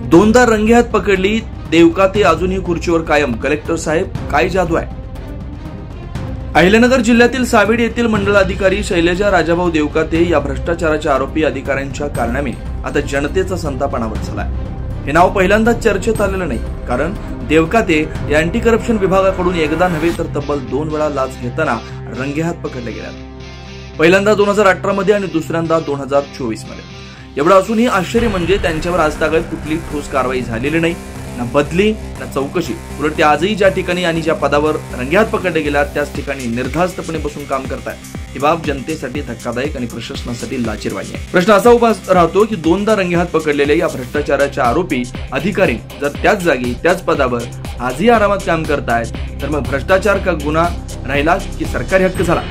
दोनदा रंगेहात पकडली देवकाते अजूनही खुर्चीवर कायम। कलेक्टर साहेब काय जादू आहे? अहिल्यानगर जिल्ह्यातील सावेडी येथील मंडळ अधिकारी शैलजा राजाभाऊ देवकाते या भ्रष्टाचाराच्या आरोपी अधिकाऱ्यांच्या कारणामे आता जनतेचा संताप अनावर झालाय। हे नाव पहिल्यांदाच चर्चेत आलेलं नाही, कारण देवकाते या अँटी करप्शन विभागाकडून एकदा नव्हे तर तब्बल 2 वेळा लाच घेताना रंगेहात पकडले गेले। पहिल्यांदा 2018 मध्ये आणि दुसऱ्यांदा 2024 मध्ये। एवढं असूनही आश्चर्य म्हणजे त्यांच्यावर आजतागत कुठली ठोस कारवाई झालेली नाही, ना बदली ना चौकशी। उलट ते आजही ज्या ठिकाणी आणि ज्या पदावर रंगेहात पकडले गेला त्याच ठिकाणी निर्धास्तपणे बसून काम करतायत। ही बाब जनतेसाठी धक्कादायक आणि प्रशासनासाठी लाजीरवाणी आहे। प्रश्न असा उभा राहतो की दोनदा रंगेहात पकडलेले या भ्रष्टाचाराच्या आरोपी अधिकारी जर त्याच जागी त्याच पदावर आजही आरामात काम करतायत तर मग भ्रष्टाचार का गुन्हा राहिला की सरकारी हक्क झाला?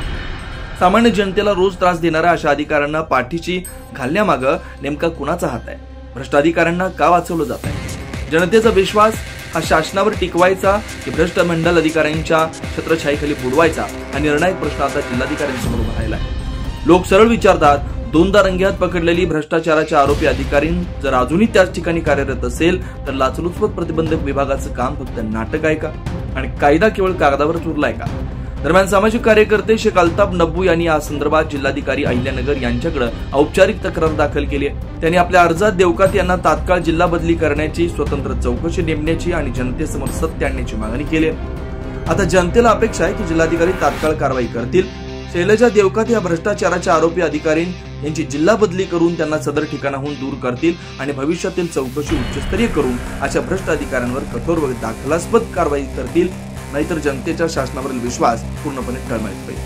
सामान्य जनतेला रोज त्रास देणाऱ्या अशा अधिकाऱ्यांना पाठीशी घालण्यामागं नेमका कुणाचा हात आहे? भ्रष्ट अधिकाऱ्यांना का वाचवलं जात आहे? जनतेचा विश्वास हा शासनावर टिकवायचा की भ्रष्ट मंडल अधिकाऱ्यांच्या छत्रछाईखाली बुडवायचा हा निर्णायक प्रश्न आता जिल्हाधिकाऱ्यांसमोर उभा राहिला आहे। लोक सरळ विचारतात, दोनदा रंगेहात पकडलेली भ्रष्टाचाराच्या आरोपी अधिकारी जर अजूनही त्याच ठिकाणी कार्यरत असेल तर लाचलुचपत प्रतिबंधक विभागाचं काम फक्त नाटक आहे का आणि कायदा केवळ कागदावरच उरलाय का? दरम्यान सामाजिक कार्यकर्ते शेख अल्ताफ नब्बू यांनी या संदर्भात जिल्हाधिकारी अहिल्यानगर यांच्याकडे औपचारिक तक्रार दाखल केली आहे। त्यांनी आपल्या अर्जात देवकाते यांना तात्काळ जिल्हा बदली करण्याची, स्वतंत्र चौकशी नेमण्याची आणि जनतेसमोर सत्य आणण्याची मागणी केली आहे। आता जनतेला अपेक्षा आहे की जिल्हाधिकारी तात्काळ कारवाई करतील, शैलजा देवकाते या भ्रष्टाचाराच्या आरोपी अधिकारी यांची जिल्हा बदली करून त्यांना सदर ठिकाणाहून दूर करतील आणि भविष्यातील चौकशी उच्चस्तरीय करून अशा भ्रष्ट अधिकाऱ्यांवर कठोर व दाखलास्पद कारवाई करतील, नाहीतर जनतेच्या शासनावरील विश्वास पूर्णपणे टळमळीत होईल।